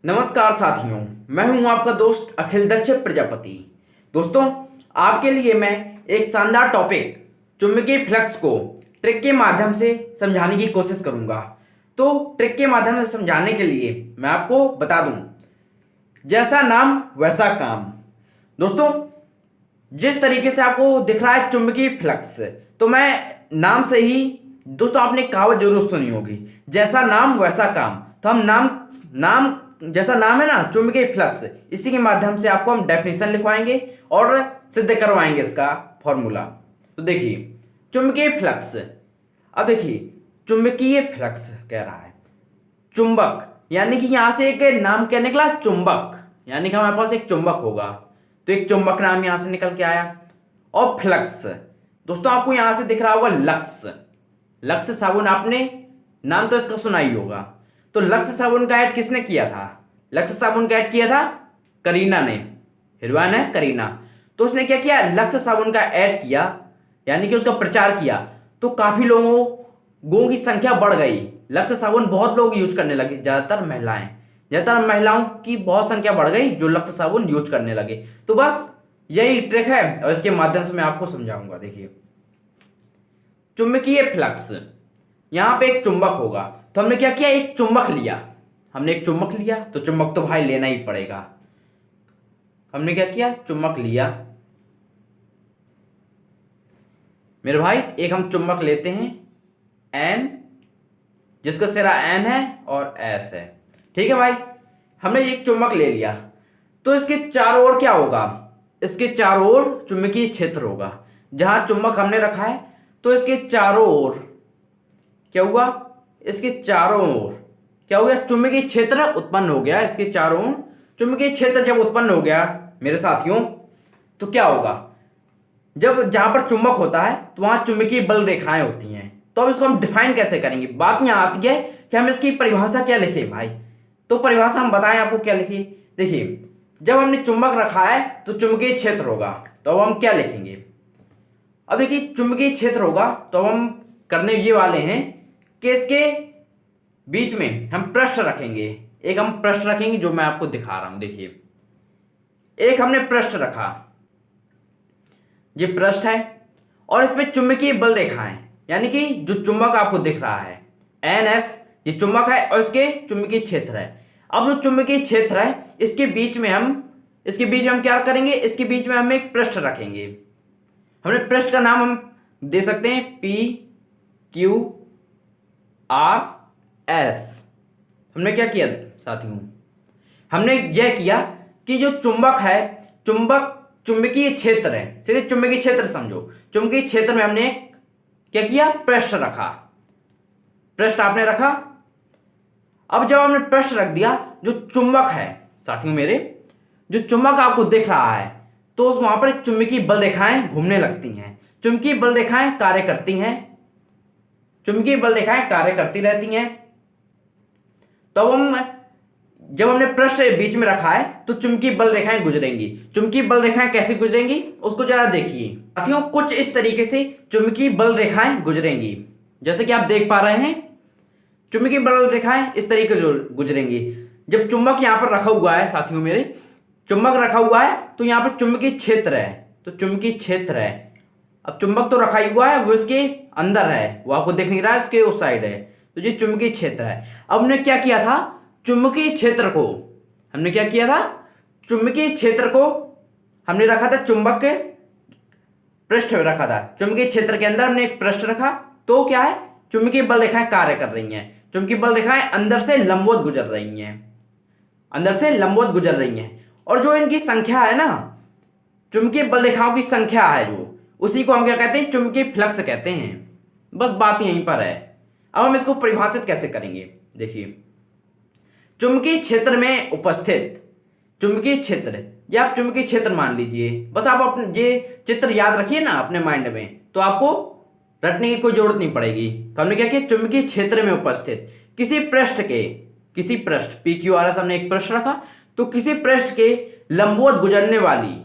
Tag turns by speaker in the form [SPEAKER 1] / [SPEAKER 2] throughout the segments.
[SPEAKER 1] नमस्कार साथियों, मैं हूं आपका दोस्त अखिल दक्ष प्रजापति। दोस्तों, आपके लिए मैं एक शानदार टॉपिक चुंबकीय फ्लक्स को ट्रिक के माध्यम से समझाने की कोशिश करूंगा। तो ट्रिक के माध्यम से समझाने के लिए मैं आपको बता दूं, जैसा नाम वैसा काम। दोस्तों, जिस तरीके से आपको दिख रहा है चुंबकीय फ्लक्स, तो मैं नाम से ही दोस्तों आपने एक कहावत जरूर सुनी होगी, जैसा नाम वैसा काम। तो हम नाम जैसा नाम है ना चुंबकीय फ्लक्स, इसी के माध्यम से आपको हम डेफिनेशन लिखवाएंगे और सिद्ध करवाएंगे इसका फॉर्मूला। तो देखिए चुंबकीय फ्लक्स, अब देखिए चुंबकीय फ्लक्स कह रहा है चुंबक, यानी कि यहां से एक नाम क्या निकला, चुंबक, यानी कि हमारे पास एक चुंबक होगा। तो एक चुंबक नाम यहां से निकल के आया। और फ्लक्स, दोस्तों आपको यहां से दिख रहा होगा लक्स। लक्स साबुन, आपने नाम तो इसका सुना ही होगा। तो लक्स साबुन का ऐड किसने किया था? लक्स साबुन का ऐड किया था करीना ने, हीरोइन है करीना। तो उसने क्या किया, लक्स साबुन का ऐड किया, यानी कि उसका प्रचार किया। तो काफी लोगों की संख्या बढ़ गई। लक्स साबुन बहुत लोग यूज करने लगे, ज्यादातर महिलाओं की बहुत संख्या बढ़ गई जो लक्स साबुन यूज करने लगे। तो बस यही ट्रिक है और इसके माध्यम से मैं आपको समझाऊंगा। देखिए चुंबकीय फ्लक्स, यहां पे एक चुंबक होगा। तो हमने क्या किया, एक चुंबक लिया। तो चुंबक तो भाई लेना ही पड़ेगा। हमने क्या किया, चुंबक लिया मेरे भाई। एक हम चुंबक लेते हैं एन, जिसका सिरा एन है और एस है। ठीक है भाई, हमने एक चुंबक ले लिया। तो इसके चारों ओर क्या होगा, इसके चारों ओर चुंबकीय क्षेत्र होगा। जहां चुंबक हमने रखा है तो इसके चारों ओर क्या हुआ, इसके चारों ओर क्या हो गया, चुंबकीय क्षेत्र उत्पन्न हो गया। इसके चारों ओर चुंबकीय क्षेत्र जब उत्पन्न हो गया मेरे साथियों, तो क्या होगा, जब जहां पर चुंबक होता है तो वहां चुंबकीय बल रेखाएं होती हैं। तो अब इसको हम डिफाइन कैसे करेंगे, बात यहां आती है कि हम इसकी परिभाषा क्या लिखें भाई। तो परिभाषा हम बताएं आपको क्या लिखिए। देखिए जब हमने चुंबक रखा है तो चुंबकीय क्षेत्र होगा, तो अब हम क्या लिखेंगे। अब देखिए चुंबकीय क्षेत्र होगा, तो अब हम करने ये वाले हैं कि इसके बीच में हम पृष्ठ रखेंगे। एक हम पृष्ठ रखेंगे जो मैं आपको दिखा रहा हूं। देखिए एक हमने पृष्ठ रखा, ये पृष्ठ है और इस पे चुंबकीय बल रेखाएं, यानी कि जो चुंबक आपको दिख रहा है एन एस, ये चुंबक है और इसके चुंबकीय क्षेत्र है। अब जो चुंबकीय क्षेत्र है इसके बीच में हम क्या करेंगे, इसके बीच में हम एक पृष्ठ रखेंगे। हमने पृष्ठ का नाम हम दे सकते हैं पी क्यू आर एस। हमने क्या किया साथियों, हमने यह किया कि जो चुंबक है, चुंबकीय क्षेत्र है, सीधे चुंबकीय क्षेत्र समझो। चुंबकीय क्षेत्र में हमने क्या किया, पृष्ठ रखा। पृष्ठ आपने रखा। अब जब हमने पृष्ठ रख दिया, जो चुंबक है साथियों मेरे, जो चुंबक आपको दिख रहा है, तो वहां पर चुंबकीय बल रेखाएं घूमने लगती हैं। चुंबकीय बल रेखाएं कार्य करती रहती हैं। तो अब जब हमने पृष्ठ बीच में रखा है तो चुंबकीय बल रेखाएं गुजरेंगी। चुंबकीय बल रेखाएं कैसे गुजरेंगी उसको जरा देखिए साथियों। कुछ इस तरीके से चुंबकीय बल रेखाएं गुजरेंगी, जैसे कि आप देख पा रहे हैं। चुंबकीय बल रेखाएं इस तरीके से गुजरेंगी। जब चुंबक यहां पर रखा हुआ है साथियों मेरे, चुंबक रखा हुआ है तो यहां पर चुंबकीय क्षेत्र है, तो चुंबकीय क्षेत्र है। अब चुंबक तो रखा ही हुआ है, वो इसके अंदर है, वो आपको दिख नहीं रहा है, उसके उस साइड है। तो ये चुंबकीय क्षेत्र है। अब हमने क्या किया था, चुंबकीय क्षेत्र को हमने रखा था, चुंबक के पृष्ठ में रखा था। चुंबकीय क्षेत्र के अंदर हमने एक पृष्ठ रखा। तो क्या है, चुंबकीय बल रेखाएं कार्य कर रही हैं। चुंबकीय बल रेखाएं अंदर से लंबवत गुजर रही हैं। और जो इनकी संख्या है ना, चुंबकीय बल रेखाओं की संख्या है जो, उसी को हम क्या कहते हैं, चुंबकीय फ्लक्स कहते हैं। बस बात यहीं पर है। अब हम इसको परिभाषित कैसे करेंगे। देखिए चुंबकीय क्षेत्र में उपस्थित चुंबकीय क्षेत्र, या आप चुंबकीय क्षेत्र मान लीजिए। बस आप अपने ये चित्र याद रखिए ना अपने माइंड में, तो आपको रटने की कोई जरूरत नहीं पड़ेगी। तो हमने क्या किया, चुंबकीय क्षेत्र में उपस्थित किसी पृष्ठ पी क्यू आर एस, हमने एक पृष्ठ रखा। तो किसी पृष्ठ के लंबवत गुजरने वाली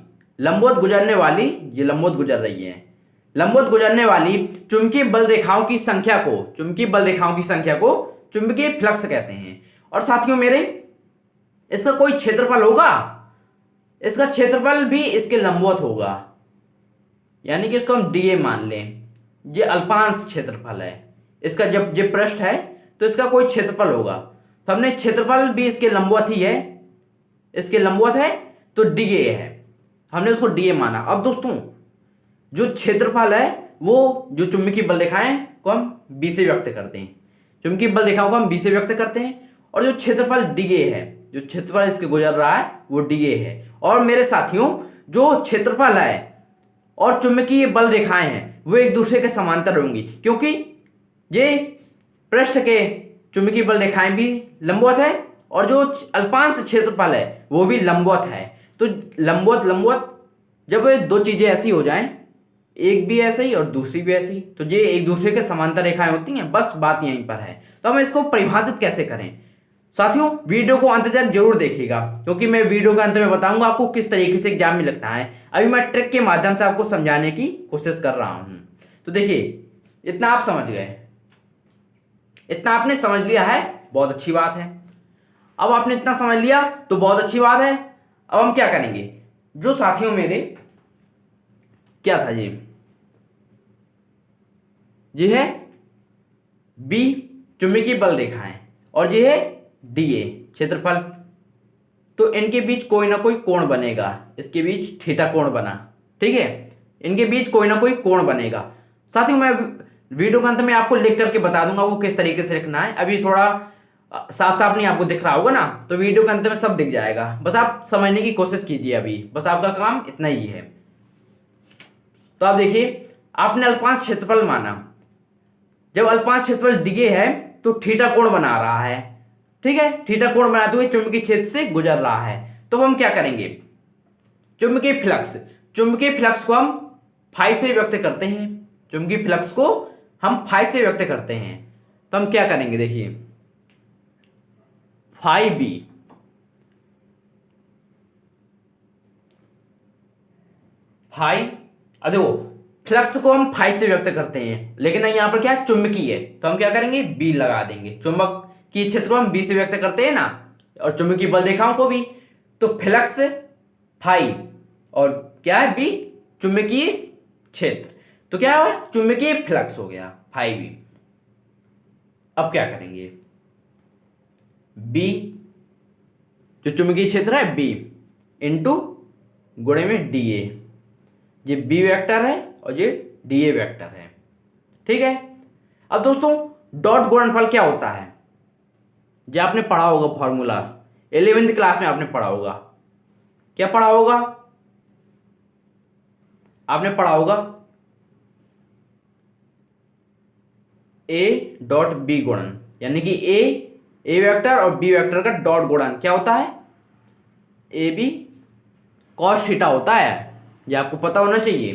[SPEAKER 1] चुंबकीय बल रेखाओं की संख्या को चुंबकीय फ्लक्स कहते हैं। और साथियों मेरे, इसका कोई क्षेत्रफल होगा, इसका क्षेत्रफल भी इसके लंबवत होगा, यानी कि इसको हम डीए मान लें। ये अल्पांश क्षेत्रफल है इसका, जब ये पृष्ठ है तो इसका कोई क्षेत्रफल होगा, तो हमने क्षेत्रफल भी इसके लंबवत ही है, इसके लंबवत है तो डीए है, हमने उसको डीए माना। अब दोस्तों जो क्षेत्रफल है वो जो चुंबकीय बल रेखाएं को हम बी से व्यक्त करते हैं, चुंबकीय बल रेखाओं को हम बी से व्यक्त करते हैं, और जो क्षेत्रफल डीए है, जो क्षेत्रफल इसके गुजर रहा है वो डीए है। और मेरे साथियों जो क्षेत्रफल है और चुंबकीय बल रेखाएं हैं वो एक दूसरे के समांतर होंगी, क्योंकि ये पृष्ठ के चुंबकीय बल रेखाएं भी लंबवत है और जो अल्पांश क्षेत्रफल है वो भी लंबवत है। तो लंबवत लंबवत जब दो चीजें ऐसी हो जाएं, एक भी ऐसे ही और दूसरी भी ऐसी, तो ये एक दूसरे के समांतर रेखाएं होती हैं। बस बात यहीं पर है। तो हम इसको परिभाषित कैसे करें? साथियों वीडियो को अंत तक जरूर देखिएगा, क्योंकि मैं वीडियो के अंत में बताऊंगा आपको किस तरीके से एग्जाम में लगना है। अभी मैं ट्रिक के माध्यम से आपको समझाने की कोशिश कर रहा हूं। तो देखिए, इतना आप समझ गए, इतना आपने समझ लिया है, बहुत अच्छी बात है। अब आपने इतना समझ लिया तो बहुत अच्छी बात है। अब हम क्या करेंगे, जो साथियों मेरे क्या था, ये है बी चुंबकीय बल रेखाएं और ये है डीए क्षेत्रफल, तो इनके बीच कोई ना कोई कोण बनेगा, इसके बीच थीटा कोण बना, ठीक है, इनके बीच कोई ना कोई कोण बनेगा। साथियों मैं वीडियो के अंत में आपको लिख करके बता दूंगा वो किस तरीके से लिखना है। अभी थोड़ा साफ साफ नहीं आपको दिख रहा होगा ना, तो वीडियो के अंत में सब दिख जाएगा, बस आप समझने की कोशिश कीजिए। अभी बस आपका काम इतना ही है। तो आप देखिए, आपने अल्पांश क्षेत्रफल माना, जब अल्पांश क्षेत्रफल डीए है तो थीटा कोण बना रहा है, ठीक है, थीटा कोण बनाते हुए चुंबकीय क्षेत्र से गुजर रहा है। तो हम क्या करेंगे, चुंबकीय फ्लक्स को हम फाई से व्यक्त करते हैं, चुंबकीय फ्लक्स को हम फाई से व्यक्त करते हैं। तो हम क्या करेंगे, देखिए फाई बी, फाई, देखो फ्लक्स को हम फाई से व्यक्त करते हैं, लेकिन यहां पर क्या चुंबकीय है, तो हम क्या करेंगे बी लगा देंगे। चुंबक की क्षेत्र को हम बी से व्यक्त करते हैं ना, और चुंबकीय बल रेखाओं को भी, तो फ्लक्स फाई और क्या है बी चुंबकीय क्षेत्र, तो क्या हुआ चुंबकीय फ्लक्स हो गया फाई बी। अब क्या करेंगे, बी जो चुंबकीय क्षेत्र है बी इंटू गुणे में डीए, ये बी वेक्टर है और ये डीए वेक्टर है, ठीक है। अब दोस्तों डॉट गुणनफल क्या होता है, जो आपने पढ़ा होगा फॉर्मूला 11वीं क्लास में आपने पढ़ा होगा। क्या पढ़ा होगा, आपने पढ़ा होगा ए डॉट बी गुणन, यानी कि ए वेक्टर और बी वेक्टर का डॉट गुणन क्या होता है, ए बी कॉस थीटा होता है, ये आपको पता होना चाहिए।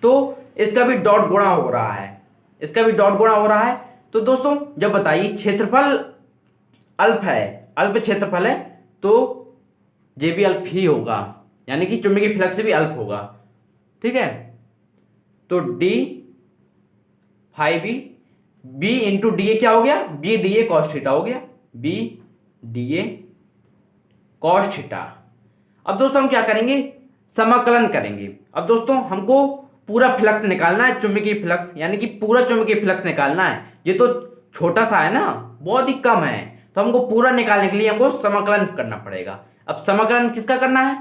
[SPEAKER 1] तो इसका भी डॉट गुणा हो रहा है, इसका भी डॉट गुणा हो रहा है। तो दोस्तों जब बताइए क्षेत्रफल अल्प है, अल्प क्षेत्रफल है, तो ये भी अल्प ही होगा, यानी कि चुंबकीय फ्लक्स से भी अल्प होगा, ठीक है। तो D phi B, B into D A क्या हो गया, B D A cos theta हो गया, B D A cos theta. अब दोस्तों हम क्या करेंगे, समाकलन करेंगे। अब दोस्तों हमको पूरा फ्लक्स निकालना है, चुंबकीय फ्लक्स, यानी कि पूरा चुंबकीय फ्लक्स निकालना है। ये तो छोटा सा है ना, बहुत ही कम है, तो हमको पूरा निकालने के लिए हमको समाकलन करना पड़ेगा। अब समाकलन किसका करना है,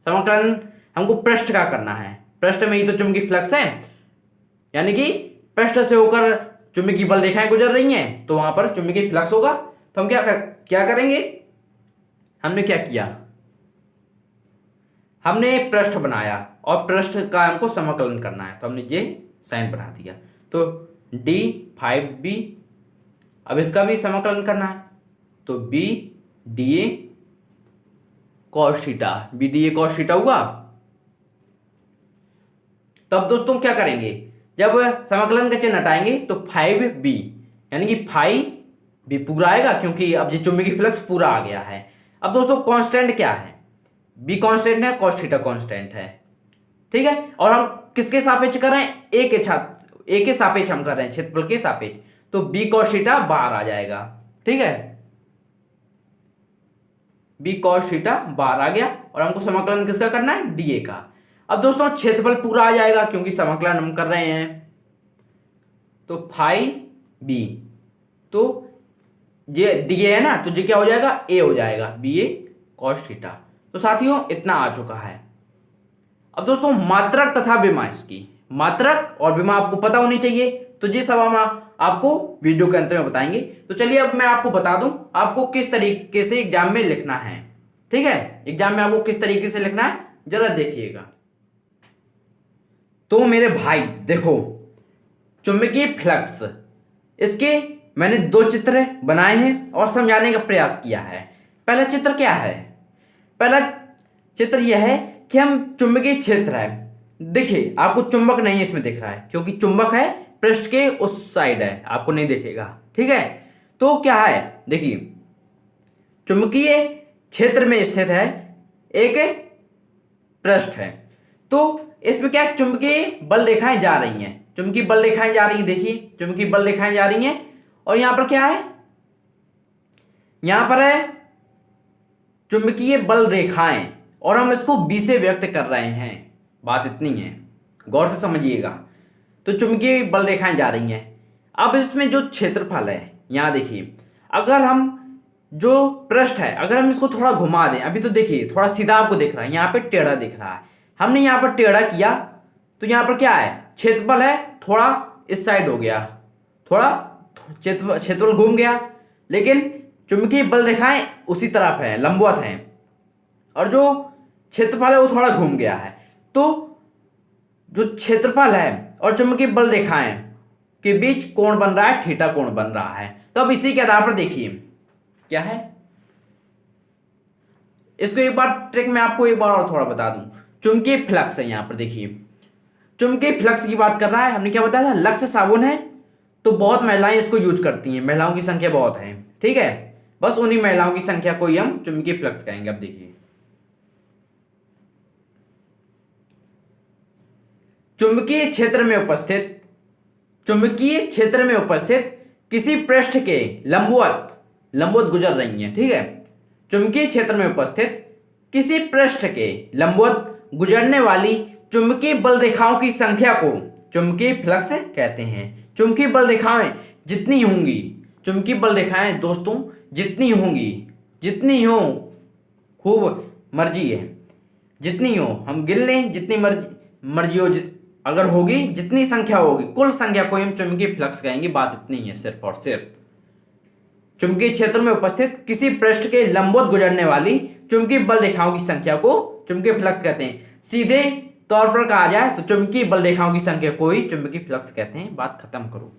[SPEAKER 1] समाकलन हमको पृष्ठ का करना है। पृष्ठ में ही तो चुंबकीय फ्लक्स है, यानी कि पृष्ठ से होकर चुंबकीय बल रेखाएं गुजर रही हैं, तो वहां पर चुंबकीय फ्लक्स होगा। तो हम क्या करेंगे, हमने क्या किया, हमने पृष्ठ बनाया और पृष्ठ का हमको समाकलन करना है, तो हमने ये साइन बना दिया। तो डी फाइव बी, अब इसका भी समाकलन करना है, तो B D A cos theta, B D A cos theta हुआ। तब दोस्तों क्या करेंगे, जब समाकलन का चिन्ह हटाएंगे तो फाइव बी, यानी कि फाइव बी पूरा आएगा, क्योंकि अब ये चुंबकीय फ्लक्स पूरा आ गया है। अब दोस्तों कांस्टेंट क्या है, बी कांस्टेंट है, कॉस थीटा कांस्टेंट है, ठीक है। और हम किसके सापेक्ष कर रहे हैं, ए के सापेक्ष हम कर रहे हैं, क्षेत्रफल के सापेक्ष, तो बी कॉस थीटा बाहर आ जाएगा, ठीक है। बी कॉस थीटा बाहर आ गया और हमको समाकलन किसका करना है, डीए का। अब दोस्तों क्षेत्रफल पूरा आ जाएगा क्योंकि समाकलन हम कर रहे हैं, तो फाइव बी, तो ये डीए है ना, तो ये क्या हो जाएगा, ए हो जाएगा, बी ए कॉस थीटा। तो साथियों इतना आ चुका है। अब दोस्तों मात्रक तथा विमा, इसकी मात्रक और विमा आपको पता होनी चाहिए, तो ये सब हम आपको वीडियो के अंत में बताएंगे। तो चलिए अब मैं आपको बता दूं आपको किस तरीके से एग्जाम में लिखना है। ठीक है, एग्जाम में आपको किस तरीके से लिखना है जरा देखिएगा। तो मेरे भाई देखो, चुंबकीय फ्लक्स, इसके मैंने दो चित्र बनाए हैं और समझाने का प्रयास किया है। पहला चित्र क्या है, पहला चित्र यह है कि हम चुंबकीय क्षेत्र है, देखिए आपको चुंबक नहीं इसमें दिख रहा है क्योंकि चुंबक है पृष्ठ के उस साइड है, आपको नहीं दिखेगा। ठीक है, तो क्या है, देखिए चुंबकीय क्षेत्र में स्थित है एक पृष्ठ है, तो इसमें क्या है, चुंबकीय बल रेखाएं जा रही हैं, चुंबकीय बल रेखाएं जा रही हैं, देखिए चुंबकीय बल रेखाएं जा रही हैं, और यहां पर क्या है, यहां पर है चुंबकीय बल रेखाएं, और हम इसको बी से व्यक्त कर रहे हैं, बात इतनी है, गौर से समझिएगा। तो चुंबकीय बल रेखाएं जा रही हैं। अब इसमें जो क्षेत्रफल है, यहां देखिए, अगर हम जो पृष्ठ है अगर हम इसको थोड़ा घुमा दें, अभी तो देखिए थोड़ा सीधा आपको दिख रहा है, यहाँ पे टेढ़ा दिख रहा है, हमने यहाँ पर टेढ़ा किया तो यहाँ पर क्या है, क्षेत्रफल है थोड़ा इस साइड हो गया, थोड़ा क्षेत्रफल घूम गया, लेकिन चुंबकीय बल रेखाएं उसी तरफ है, लंबवत हैं, और जो क्षेत्रफल है वो थोड़ा घूम गया है। तो जो क्षेत्रफल है और चुंबकीय बल रेखाएं के बीच कोण बन रहा है, थीटा कोण बन रहा है। तो अब इसी के आधार पर देखिए क्या है, इसको एक बार ट्रिक में आपको एक बार और थोड़ा बता दूं, चुंबकीय फ्लक्स है, यहां पर देखिए चुंबकीय फ्लक्स की बात कर रहा है, हमने क्या बताया था, लक्स साबुन है, तो बहुत महिलाएं इसको यूज करती हैं, महिलाओं की संख्या बहुत है। ठीक है, बस उन्हीं महिलाओं की संख्या को ही हम चुंबकीय फ्लक्स कहेंगे। अब देखिए चुंबकीय क्षेत्र में उपस्थित किसी पृष्ठ के लंबवत गुजर रही हैं। ठीक है, चुंबकीय क्षेत्र में उपस्थित किसी पृष्ठ के लंबवत गुजरने वाली चुंबकीय बल रेखाओं की संख्या को चुंबकीय फ्लक्स कहते हैं। चुंबकीय बल रेखाएं जितनी होंगी, चुंबकीय बल रेखाएं दोस्तों जितनी होंगी, जितनी हो, खूब मर्जी है, जितनी हो हम गिन लें, जितनी मर्जी हो, अगर होगी जितनी संख्या होगी, कुल संख्या को हम चुंबकीय फ्लक्स कहेंगे, बात इतनी है सिर्फ और सिर्फ। चुंबकीय क्षेत्र में उपस्थित किसी पृष्ठ के लंबवत गुजरने वाली चुंबकीय बल रेखाओं की संख्या को चुंबकीय फ्लक्स कहते हैं। सीधे तौर पर कहा जाए तो चुंबकीय बल रेखाओं की संख्या को ही चुंबकीय फ्लक्स कहते हैं। बात खत्म करो।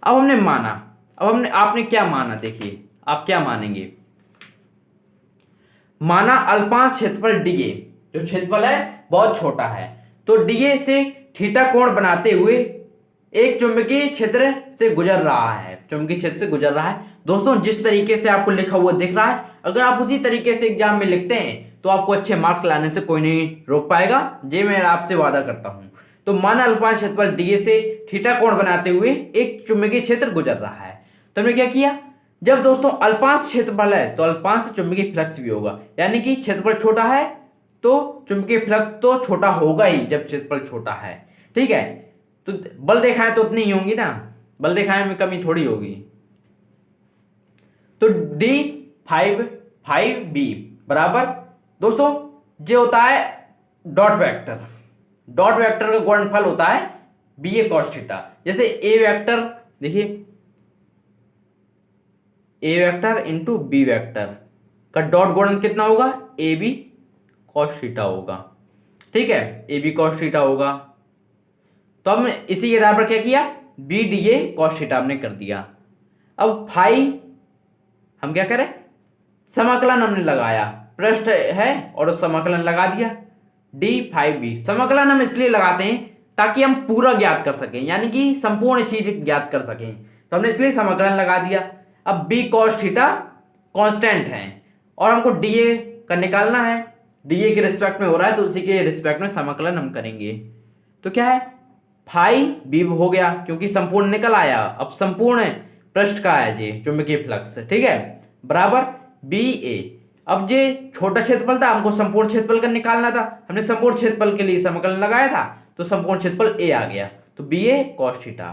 [SPEAKER 1] अब हमने माना, आपने क्या माना, देखिए आप क्या मानेंगे, माना अल्पांश क्षेत्रफल डीए, जो क्षेत्रफल है बहुत छोटा है, तो डीए से थीटा कोण बनाते हुए एक चुंबकीय क्षेत्र से गुजर रहा है, चुंबकीय क्षेत्र से गुजर रहा है। दोस्तों जिस तरीके से आपको लिखा हुआ दिख रहा है, अगर आप उसी तरीके से एग्जाम में लिखते हैं तो आपको अच्छे मार्क्स लाने से कोई नहीं रोक पाएगा, ये मैं आपसे वादा करता हूं। तो माना अल्पांश क्षेत्रफल डीए से थीटा कोण बनाते हुए एक चुंबकीय क्षेत्र गुजर रहा है, तो हमने क्या किया, जब दोस्तों अल्पांश क्षेत्रफल है तो अल्पांश चुंबकीय फ्लक्स भी होगा, यानी कि क्षेत्रफल छोटा है तो चुंबकीय फ्लक्स तो छोटा होगा ही जब क्षेत्रफल छोटा है। ठीक है, तो बल रेखाएं तो उतनी ही होंगी ना, बल रेखाएं में कमी थोड़ी होगी। तो d5 b बराबर दोस्तों जो होता है डॉट वेक्टर का गुणनफल होता है बी ए कॉस थीटा। जैसे ए वेक्टर, देखिए ए वेक्टर इंटू बी वेक्टर का डॉट गुणन कितना होगा, ए बी कॉस थीटा होगा। ठीक है, ए बी कॉस थीटा होगा। तो हमने इसी के आधार पर क्या किया, B D A cos theta हमने कर दिया। अब फाई हम क्या करें, समाकलन हमने लगाया, पृष्ठ है और उस समाकलन लगा दिया, d5b। समाकलन हम इसलिए लगाते हैं ताकि हम पूरा ज्ञात कर सकें, यानी कि संपूर्ण चीज ज्ञात कर सकें, तो हमने इसलिए समाकलन लगा दिया। अब b cos थीटा कांस्टेंट है और हमको dA का निकालना है, dA के रिस्पेक्ट में हो रहा है तो उसी के रिस्पेक्ट में समाकलन हम करेंगे। तो क्या है, फाई b हो गया क्योंकि संपूर्ण निकल आया, अब संपूर्ण पृष्ठ का है जी चुंबकीय फ्लक्स। ठीक है, बराबर बी ए। अब ये छोटा क्षेत्रफल था, हमको संपूर्ण क्षेत्रफल का निकालना था, हमने संपूर्ण क्षेत्रफल के लिए समाकलन लगाया था, तो संपूर्ण क्षेत्रफल ए आ गया, तो बी ए कॉस थीटा।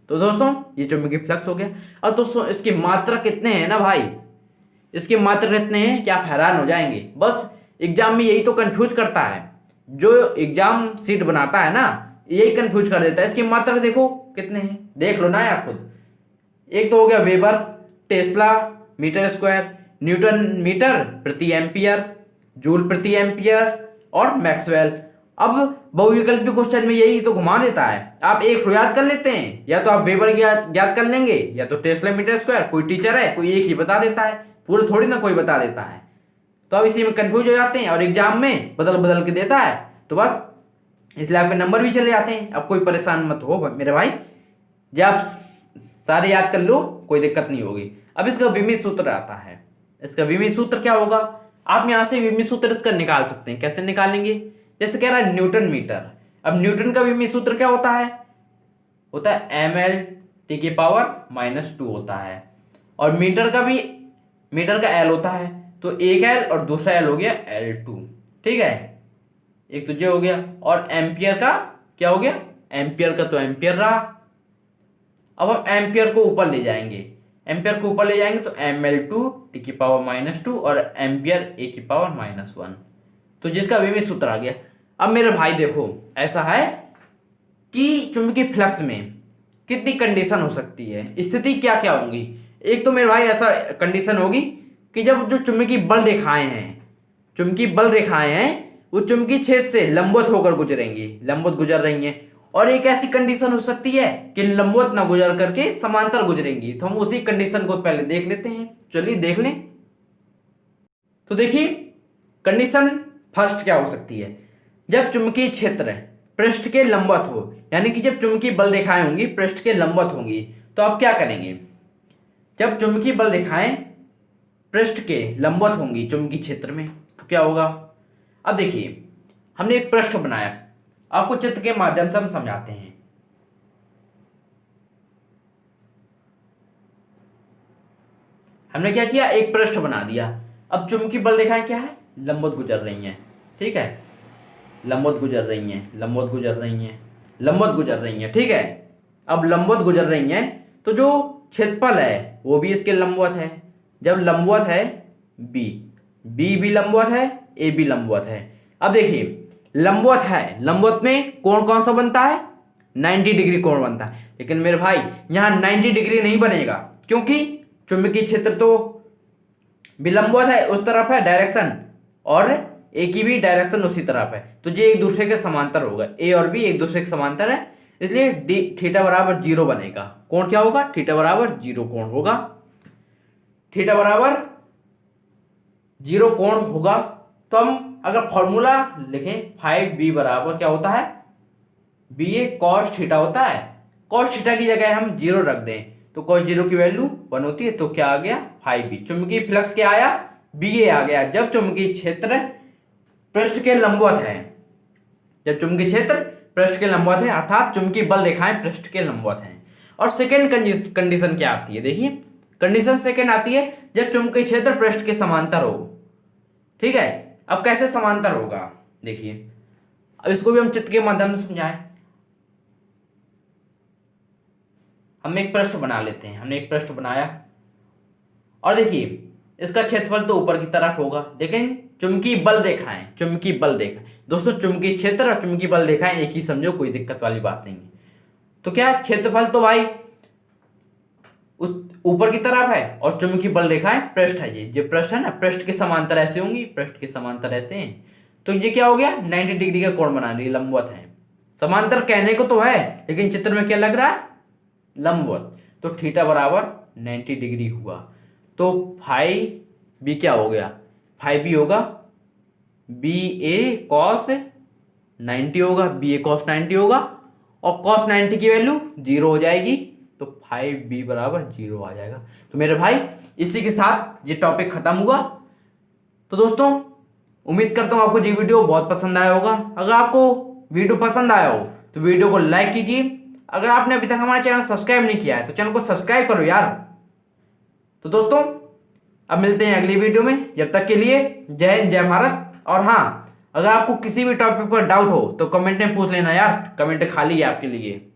[SPEAKER 1] तो दोस्तों ये चुंबकीय फ्लक्स हो गया। अब दोस्तों इसकी मात्रा कितने हैं ना भाई, इसकी मात्रा कितने हैं कि आप हैरान हो जाएंगे। बस एग्जाम में यही तो कंफ्यूज करता है, जो एग्जाम सीट बनाता है ना यही कंफ्यूज कर देता है। इसकी मात्रा देखो कितने हैं, देख लो ना यार खुद। एक तो हो गया weber, tesla, metre square, newton metre प्रति एम्पियर, जूल प्रति एम्पियर और मैक्सवेल। अब बहुविकल्पी क्वेश्चन में यही तो घुमा देता है, आप एक रो याद कर लेते हैं, या तो आप वेबर याद कर लेंगे या तो टेस्ला मीटर स्क्वायर। कोई टीचर है कोई एक ही बता देता है, पूरे थोड़ी ना कोई बता देता है, तो अब इसी में कंफ्यूज हो जाते हैं और एग्जाम में बदल बदल के देता है, तो बस इसलिए आपके नंबर भी चले जाते हैं। अब कोई परेशान मत हो मेरे भाई, जब आप सारे याद कर लो कोई दिक्कत नहीं होगी। अब इसका विमित सूत्र आता है, इसका विमित सूत्र क्या होगा, आप यहां से विमित सूत्र इसका निकाल सकते हैं। कैसे निकालेंगे, जैसे कह रहा है न्यूटन मीटर, अब न्यूटन का विमित सूत्र क्या होता है, mL/(10⁻⁻²) होता है, और मीटर का भी, मीटर का एल होता है, तो एक एल और दूसरा एल हो गया L2, ठीक है, एक तो ये हो गया। और एम्पियर का क्या हो गया, एम्पियर का तो एम्पियर रहा। अब हम एम्पियर को ऊपर ले जाएंगे, एम्पियर को ऊपर ले जाएंगे तो mL/(10⁻⁻²) और एम्पियर (e⁻⁻1), तो जिसका विमित सूत्र आ गया। अब मेरे भाई देखो ऐसा है कि चुंबकीय फ्लक्स में कितनी कंडीशन हो सकती है, स्थिति क्या क्या होंगी। एक तो मेरे भाई ऐसा कंडीशन होगी कि जब जो चुंबकीय बल रेखाएं हैं, चुंबकीय बल रेखाएं हैं वो चुंबकीय क्षेत्र से लंबवत होकर गुजरेंगी, लंबवत गुजर रही हैं। और एक ऐसी कंडीशन हो सकती है कि लंबवत ना गुजर करके समांतर गुजरेंगी, तो हम उसी कंडीशन को पहले देख लेते हैं, चलिए देख लें। तो देखिए कंडीशन फर्स्ट क्या हो सकती है, जब चुंबकीय क्षेत्र पृष्ठ के लंबवत हो, यानी कि जब चुंबकीय बल रेखाएं होंगी पृष्ठ के लंबवत होंगी, तो आप क्या करेंगे, जब चुंबकीय बल रेखाएं पृष्ठ के लंबवत होंगी चुंबकीय क्षेत्र में तो क्या होगा। अब देखिए हमने एक पृष्ठ बनाया, आपको चित्र के माध्यम से हम समझाते हैं। हमने क्या किया, एक पृष्ठ बना दिया। अब चुंबकीय बल रेखाएं क्या है, लंबवत गुजर रही हैं, ठीक है, लंबवत गुजर रही हैं, लंबवत गुजर रही हैं, लंबवत गुजर रही हैं, ठीक है। अब लंबवत गुजर रही हैं तो जो क्षेत्रफल है वो भी इसके लंबवत है। जब लंबवत है बी, बी भी लंबवत है, ए भी लंबवत है। अब देखिए लंबवत है, लंबवत में कोण कौन सा बनता है, 90 डिग्री कोण बनता है। लेकिन मेरे भाई यहाँ 90 डिग्री नहीं बनेगा, क्योंकि चुंबकीय क्षेत्र तो विलंबवत है, उस तरफ है डायरेक्शन, और ए की भी डायरेक्शन उसी तरफ है, तो ये एक दूसरे के समांतर होगा, ए और बी एक दूसरे के समांतर है, इसलिए थीटा बराबर 0 बनेगा। कोण क्या होगा, थीटा बराबर 0 कोण होगा, थीटा बराबर 0 कोण होगा। तो हम अगर फॉर्मूला लिखें 5b बराबर क्या होता है, ba cos थीटा होता है। cos थीटा की जगह हम 0 रख दें तो cos 0 की वैल्यू 1 होती है, तो क्या आ गया 5b। चुंबकीय फ्लक्स क्या आया, ba आ गया, जब चुंबकीय क्षेत्र पृष्ठ के लंबवत है, जब चुंबकीय क्षेत्र पृष्ठ के लंबवत है, अर्थात चुंबकीय बल रेखाएं पृष्ठ के लंबवत हैं। और सेकेंड कंडीशन क्या आती है, देखिए कंडीशन सेकेंड आती है जब चुंबकीय क्षेत्र पृष्ठ के समांतर हो, ठीक है। अब कैसे समांतर होगा, देखिए अब इसको भी हम चित्र के माध्यम से समझाएं। हम एक पृष्ठ बना लेते हैं, हमने एक पृष्ठ बनाया और देखिए इसका क्षेत्रफल तो ऊपर की तरफ होगा, लेकिन चुंबकीय बल रेखाएं, चुंबकीय बल रेखा दोस्तों, चुंबकीय क्षेत्र और चुंबकीय बल रेखाएं एक ही समझो, कोई दिक्कत वाली बात नहीं है। तो क्या क्षेत्रफल तो भाई उस ऊपर की तरफ है और चुंबकीय बल रेखाएं पृष्ठ है, ये पृष्ठ है ना, पृष्ठ के समांतर ऐसे होंगी, पृष्ठ के समांतर ऐसे हैं, तो ये क्या हो गया 90 डिग्री का कोण बना रही, लंबवत है। समांतर कहने को तो है लेकिन चित्र में क्या लग रहा है, लंबवत, तो थीटा बराबर 90 डिग्री हुआ। तो 5b क्या हो गया, 5b होगा ba cos 90 होगा, ba cos 90 होगा, और cos 90 की वैल्यू 0 हो जाएगी, तो 5b बराबर 0 आ जाएगा। तो मेरे भाई इसी के साथ ये टॉपिक खत्म हुआ। तो दोस्तों उम्मीद करता हूँ आपको ये वीडियो बहुत पसंद आया होगा। अगर आपको वीडियो पसंद आया हो तो वीडियो को लाइक कीजिए। अगर आपने अभी तक हमारा चैनल सब्सक्राइब नहीं किया है तो चैनल को सब्सक्राइब करो यार। तो दोस्तों अब मिलते हैं अगली वीडियो में, जब तक के लिए जय हिंद जय भारत। और हाँ, अगर आपको किसी भी टॉपिक पर डाउट हो तो कमेंट में पूछ लेना यार, कमेंट खाली है आपके लिए।